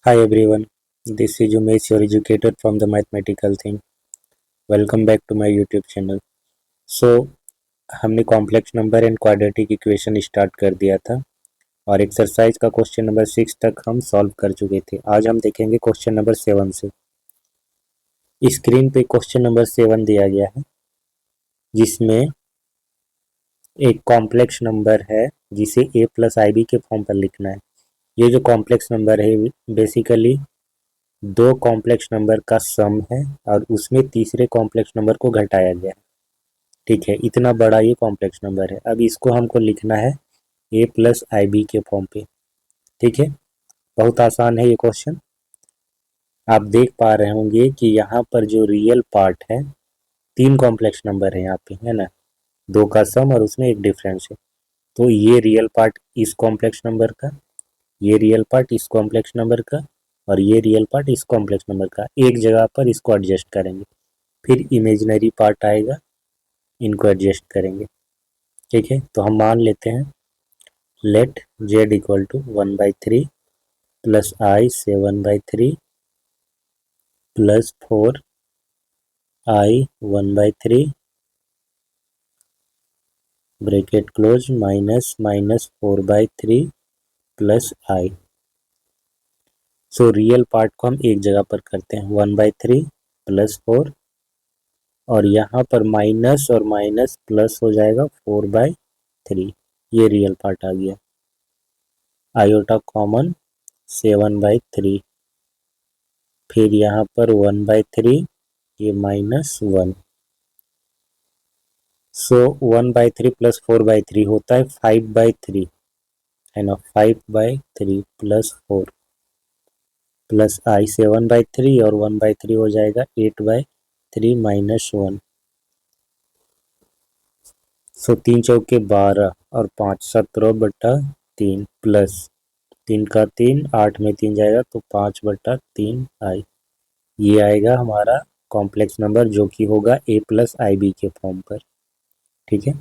Hi everyone, this is Umesh, your educator from the mathematical thing. Welcome back to my YouTube channel. So हमने complex number and quadratic equation start कर दिया था और exercise का question number 6 तक हम solve कर चुके थे। आज हम देखेंगे क्वेश्चन नंबर 7 से। स्क्रीन पे क्वेश्चन नंबर 7 दिया गया है जिसमें एक कॉम्प्लेक्स नंबर है जिसे a प्लस आई बी के फॉर्म पर लिखना है। ये जो कॉम्प्लेक्स नंबर है बेसिकली दो कॉम्प्लेक्स नंबर का सम है और उसमें तीसरे कॉम्प्लेक्स नंबर को घटाया गया है। ठीक है, इतना बड़ा ये कॉम्प्लेक्स नंबर है। अब इसको हमको लिखना है a प्लस आई बी के फॉर्म पे। ठीक है, बहुत आसान है ये क्वेश्चन। आप देख पा रहे होंगे कि यहाँ पर जो रियल पार्ट है, तीन कॉम्प्लेक्स नंबर है यहाँ पे, है ना, दो का सम और उसमें एक डिफरेंस है। तो ये रियल पार्ट इस कॉम्प्लेक्स नंबर का, ये रियल पार्ट इस कॉम्प्लेक्स नंबर का और ये रियल पार्ट इस कॉम्प्लेक्स नंबर का, एक जगह पर इसको एडजस्ट करेंगे। फिर इमेजिनरी पार्ट आएगा, इनको एडजस्ट करेंगे। ठीक है, तो हम मान लेते हैं let z equal to 1/3 plus i 7/3 plus 4 i 1/3 bracket close minus minus 4/3 plus i. So real part को हम एक जगह पर करते हैं, 1/3 प्लस 4 और यहाँ पर माइनस और माइनस प्लस हो जाएगा 4/3। ये रियल पार्ट आ गया। आयोटा कॉमन 7/3, फिर यहाँ पर 1/3, ये -1। सो 1/3 प्लस 4/3 होता है 5/3, है ना, 5/3 प्लस 4 प्लस आई 7/3 और 1/3 हो जाएगा 8/3 -1। सो 3 चौके 12 और 5 17/3 प्लस 3 का 3, 8 में 3 जाएगा तो 5/3 आई। ये आएगा हमारा कॉम्प्लेक्स नंबर जो कि होगा a प्लस आई बी के फॉर्म पर। ठीक है,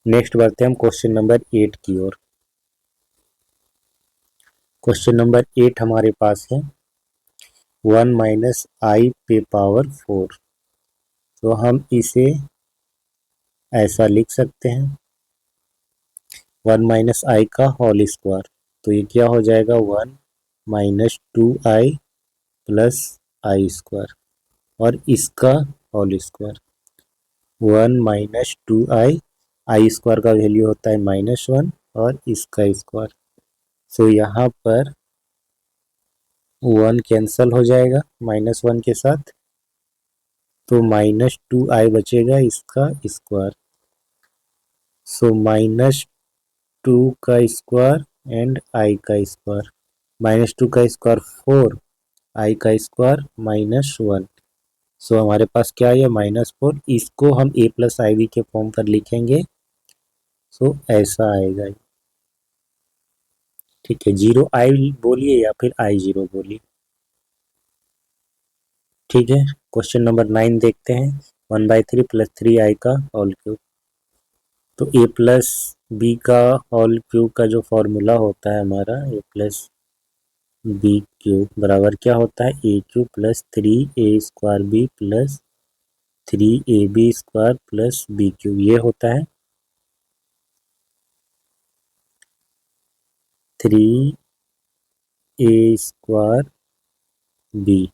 नेक्स्ट बढ़ते हैं हम क्वेश्चन नंबर 8 की ओर। क्वेश्चन नंबर 8 हमारे पास है 1 माइनस आई पे पावर 4। तो हम इसे ऐसा लिख सकते हैं 1 माइनस आई का होल स्क्वायर। तो ये क्या हो जाएगा 1 माइनस 2i प्लस आई स्क्वायर और इसका होल स्क्वायर 1 माइनस 2i, आई स्क्वायर का वैल्यू होता है -1 और इसका स्क्वायर। सो यहाँ पर 1 कैंसल हो जाएगा -1 के साथ, तो -2i बचेगा इसका स्क्वायर। सो -2 का स्क्वायर एंड आई का स्क्वायर, -2 का स्क्वायर 4, आई का स्क्वायर -1। सो हमारे पास क्या है -4, इसको हम a प्लस आई बी के फॉर्म पर लिखेंगे। सो ऐसा आएगा। ठीक है, 0i बोलिए या फिर i0 बोलिए। ठीक है, क्वेश्चन नंबर 9 देखते हैं 1/3 प्लस 3i का होल क्यूब। तो a प्लस बी का होल क्यूब का जो फॉर्मूला होता है हमारा a प्लस बी क्यूब बराबर क्या होता है a cube plus 3a² b plus 3ab² plus b cube. ये होता है 3a² b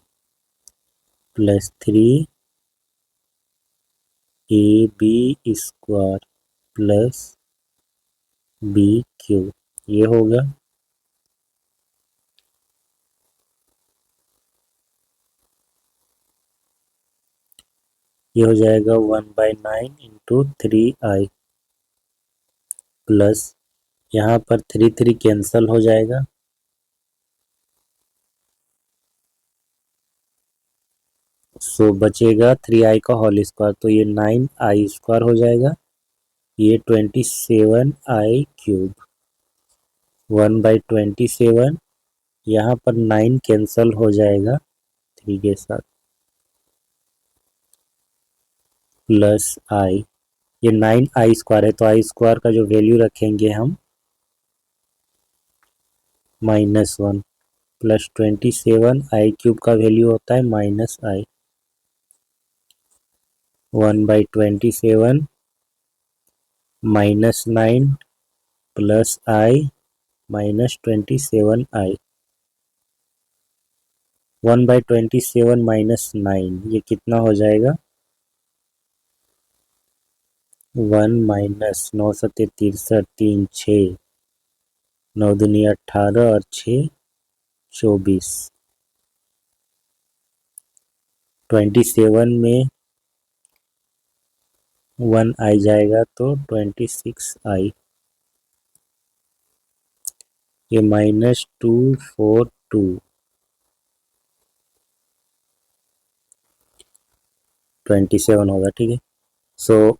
plus 3ab² plus b cube. ये होगा ये हो जाएगा 1/9 इंटू 3i प्लस यहाँ पर 3 कैंसल हो जाएगा, सो बचेगा 3i का होल स्क्वायर। तो ये 9i² हो जाएगा, ये 27i³। 1/27, यहाँ पर 9 कैंसल हो जाएगा 3 के साथ प्लस आई, ये 9i² है तो i² का जो वैल्यू रखेंगे हम -1 प्लस 27 आई क्यूब का वैल्यू होता है माइनस आई। 1/27 माइनस 9 प्लस आई माइनस 27 आई। 1/27 माइनस 9 ये कितना हो जाएगा? 1 माइनस 9 सत्ते 63 3 6 9 दूनी 18 और 6 24। 27 में 1 आई जाएगा तो 26 आई। ये -242 27 होगा। ठीक है, सो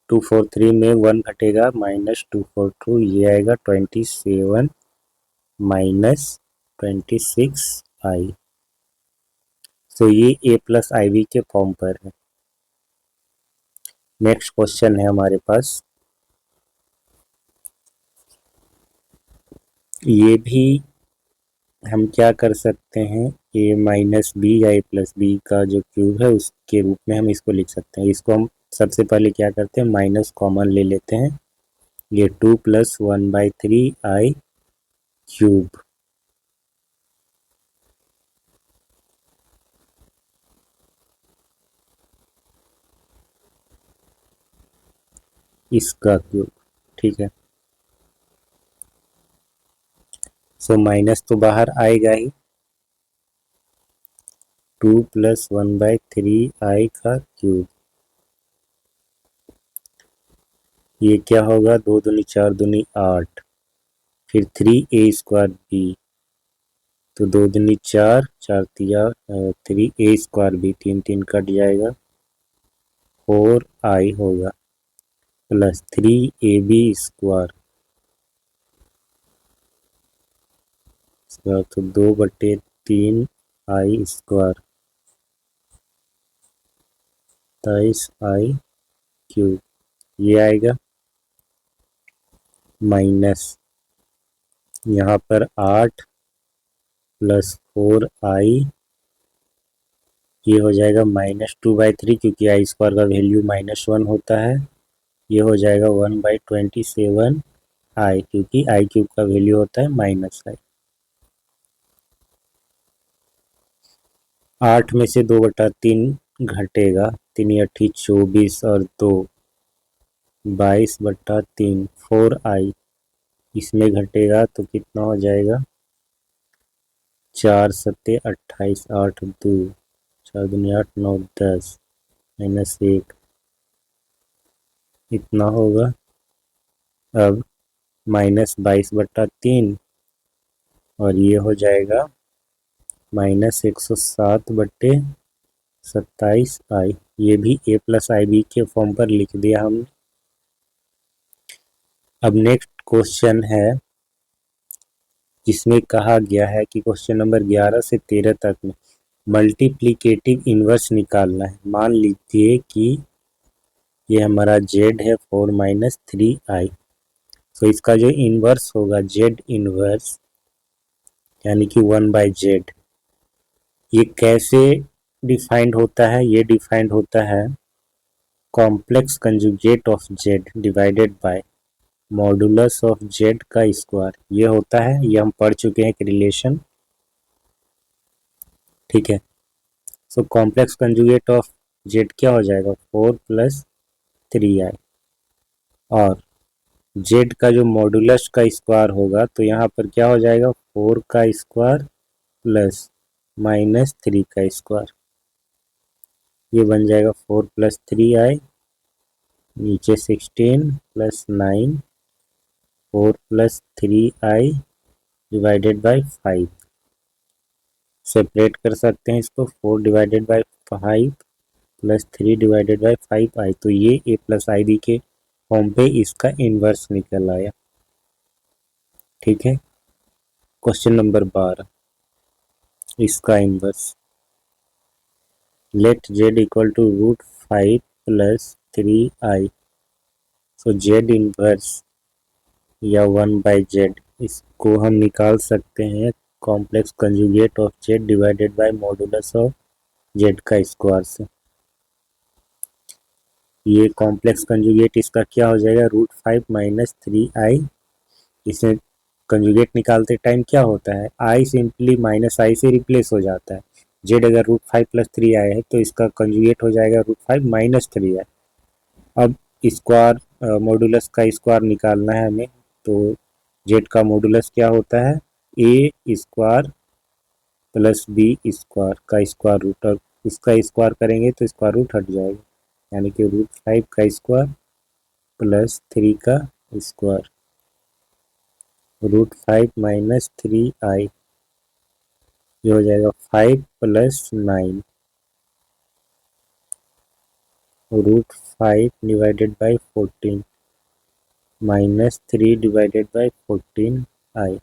243 में 1 घटेगा -242, ये आएगा 27 माइनस 26 आई। सो ये a प्लस आई बी के फॉर्म पर है। नेक्स्ट क्वेश्चन है हमारे पास, ये भी हम क्या कर सकते हैं, a माइनस बी या a प्लस बी का जो क्यूब है उसके रूप में हम इसको लिख सकते हैं। इसको हम सबसे पहले क्या करते हैं, माइनस कॉमन ले लेते हैं। ये 2 + 1/3 आई क्यूब, इसका क्यूब। ठीक है, सो माइनस तो बाहर आएगा ही। 2 + 1/3 आई का क्यूब, ये क्या होगा, 2 दूनी 4 दूनी 8, फिर 3a² बी, तो 2 दूनी 4 4 तिया 3a² बी, 3 3 कट जाएगा, 4i होगा प्लस 3ab², तो 2/3 आई², 27 आई क्यूब, ये आएगा माइनस यहाँ पर 8 + 4i, ये हो जाएगा -2/3, क्योंकि i² का वैल्यू -1 होता है। ये हो जाएगा 1/27 आई, क्योंकि आई क्यूब का वैल्यू होता है -i। 8 में से 2/3 घटेगा, 3 × 8 = 24 और 2 22/3, 4i इसमें घटेगा तो कितना हो जाएगा, 4 सत्ते 28, 8 2 4 दूनी 8 9 10 -1 इतना होगा। अब -22/3 और ये हो जाएगा -107/27 ये भी a प्लस आई बी के फॉर्म पर लिख दिया हमने। अब नेक्स्ट क्वेश्चन है जिसमें कहा गया है कि क्वेश्चन नंबर 11 से 13 तक में मल्टीप्लिकेटिव इनवर्स निकालना है। मान लीजिए कि ये हमारा z है 4 - 3i, तो इसका जो इनवर्स होगा z इनवर्स यानी कि 1/z, ये कैसे डिफाइंड होता है, ये डिफाइंड होता है complex conjugate of z divided by modulus of z का स्क्वायर। ये होता है, ये हम पढ़ चुके हैं एक रिलेशन। ठीक है, so complex conjugate of z क्या हो जाएगा, 4 + 3i, और z का जो मॉडुलस का स्क्वायर होगा तो यहाँ पर क्या हो जाएगा, 4 का स्क्वायर प्लस -3 का स्क्वायर, ये बन जाएगा 4 + 3i, नीचे 16 + 9 4 + 3i डिवाइडेड बाय 5। सेपरेट कर सकते हैं इसको, 4 divided by 5 plus 3 divided by 5i, तो ये a प्लस आई बी के फॉर्म पे इसका इनवर्स निकल आया। ठीक है, क्वेश्चन नंबर 12, इसका इनवर्स, लेट z = √5 + 3i, सो z इनवर्स या 1/z इसको हम निकाल सकते हैं complex conjugate of Z divided by modulus of Z का स्क्वायर से। ये कॉम्प्लेक्स कंजुगेट इसका क्या हो जाएगा, √5 माइनस 3i। इसे कंजुगेट निकालते टाइम क्या होता है, i सिंपली माइनस आई से रिप्लेस हो जाता है। जेड अगर √5 प्लस 3i है तो इसका कंजुगेट हो जाएगा √5 माइनस 3i। अब स्क्वायर मॉडुलस का स्क्वायर निकालना है हमें, तो जेड का मॉडुलस क्या होता है, ए स्क्वायर प्लस बी स्क्वायर का स्क्वायर रूट। अब इसका स्क्वायर करेंगे तो स्क्वायर रूट हट जाएगा, यानी कि √5 का स्क्वायर प्लस 3 का स्क्वायर, √5 माइनस 3i, ये हो जाएगा 5 plus 9, √5 divided by 14 minus 3 divided by 14i।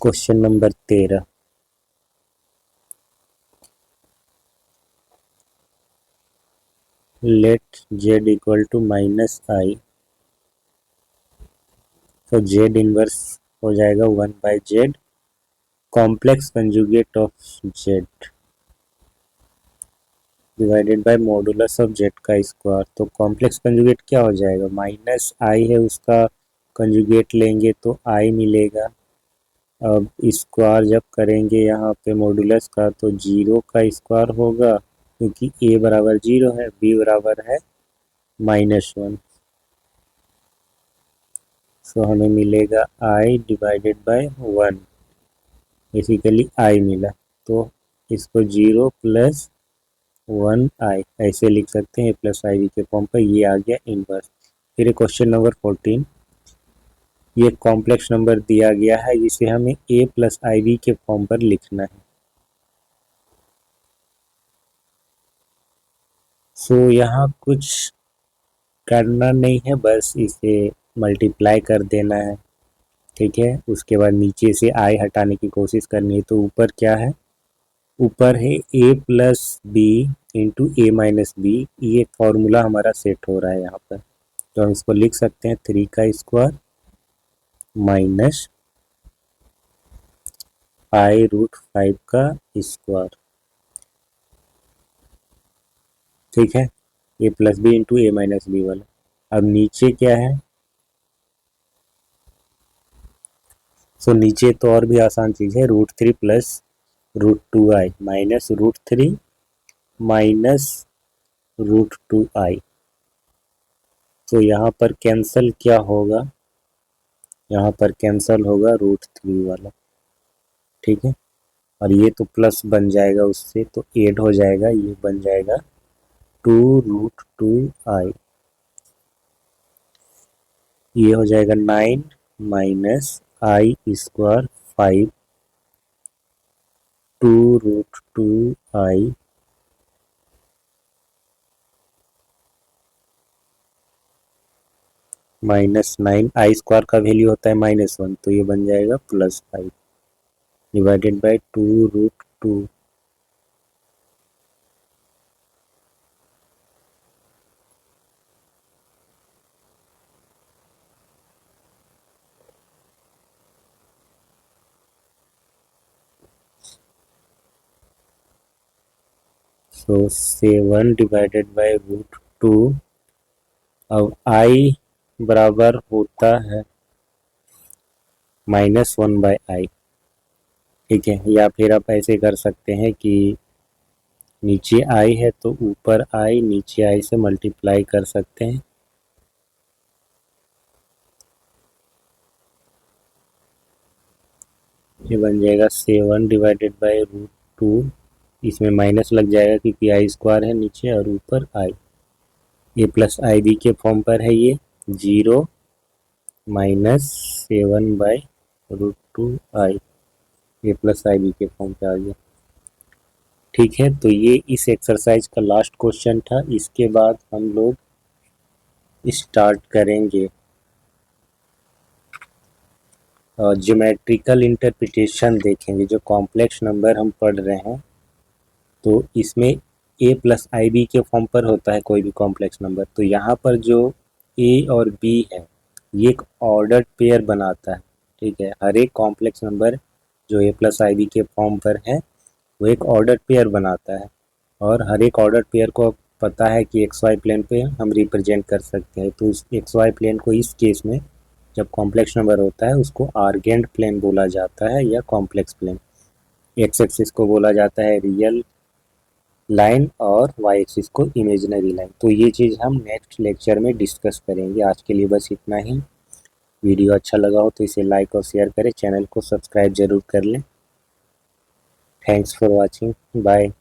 Question number 13, let z equal to minus i, तो z इनवर्स हो जाएगा 1/z complex conjugate of z divided by modulus of z का square. तो complex conjugate क्या हो जाएगा, माइनस आई है उसका कंजुगेट लेंगे तो i मिलेगा। अब स्क्वायर जब करेंगे यहाँ पे मॉडुलस का तो 0 का स्क्वायर होगा, क्योंकि a बराबर 0 है, b बराबर है -1। सो हमें मिलेगा i divided by 1, basically i मिला। तो इसको 0 प्लस 1i ऐसे लिख सकते हैं, प्लस आई के फॉर्म पर, ये आ गया इनवर्स। फिर क्वेश्चन नंबर 14, ये कॉम्प्लेक्स नंबर दिया गया है, इसे हमें a प्लस आई बी के फॉर्म पर लिखना है। सो यहाँ कुछ करना नहीं है, बस इसे मल्टीप्लाई कर देना है, ठीक है। उसके बाद नीचे से आई हटाने की कोशिश करनी है। तो ऊपर क्या है, ऊपर है a plus b into a minus b, ये फॉर्मूला हमारा सेट हो रहा है यहाँ पर। तो हम इसको लिख सकते हैं 3 का स्क्वायर माइनस i√5 का स्क्वायर, ठीक है, a plus b into a minus b वाला। अब नीचे क्या है, सो नीचे तो और भी आसान चीज़ है, √3 plus √2i minus √3 minus √2i। तो यहाँ पर कैंसल क्या होगा, यहाँ पर कैंसल होगा √3 वाला, ठीक है। और ये तो प्लस बन जाएगा उससे, तो ऐड हो जाएगा, ये बन जाएगा 2√2i। ये हो जाएगा 9 माइनस आई स्क्वायर 5 2√2i -9, आई स्क्वायर का वैल्यू होता है -1, तो ये बन जाएगा +5 divided by 2√2। So 7 divided by √2। अब i बराबर होता है -1/i, ठीक है। या फिर आप ऐसे कर सकते हैं कि नीचे i है तो ऊपर i, नीचे i से मल्टीप्लाई कर सकते हैं। ये बन जाएगा 7 डिवाइडेड बाई √2, इसमें माइनस लग जाएगा क्योंकि आई स्क्वायर है नीचे और ऊपर i। ये प्लस आई बी के फॉर्म पर है, ये 0 -7/√2i, ये प्लस आई बी के फॉर्म पे आ गया, ठीक है। तो ये इस एक्सरसाइज का लास्ट क्वेश्चन था। इसके बाद हम लोग स्टार्ट करेंगे ज्योमेट्रिकल इंटरप्रिटेशन देखेंगे। जो कॉम्प्लेक्स नंबर हम पढ़ रहे हैं तो इसमें ए प्लस आई बी के फॉर्म पर होता है कोई भी कॉम्प्लेक्स नंबर। तो यहाँ पर जो ए और बी है ये एक ऑर्डर्ड पेयर बनाता है। ठीक है, हर एक कॉम्प्लेक्स नंबर जो ए प्लस आई बी के फॉर्म पर है वो एक ऑर्डर्ड पेयर बनाता है। और हर एक ऑर्डर्ड पेयर को पता है कि एक्स वाई प्लेन पे हम रिप्रेजेंट कर सकते हैं। तो इस एक्स वाई प्लेन को इस केस में जब कॉम्प्लेक्स नंबर होता है उसको आर्गेंट प्लेन बोला जाता है या कॉम्प्लेक्स प्लेन। एक्स एक्सिस को बोला जाता है रियल लाइन और वाई एक्सिस को इमेजिनरी लाइन। तो ये चीज़ हम नेक्स्ट लेक्चर में डिस्कस करेंगे। आज के लिए बस इतना ही। वीडियो अच्छा लगा हो तो इसे लाइक और शेयर करें, चैनल को सब्सक्राइब जरूर कर लें। Thanks for watching, bye.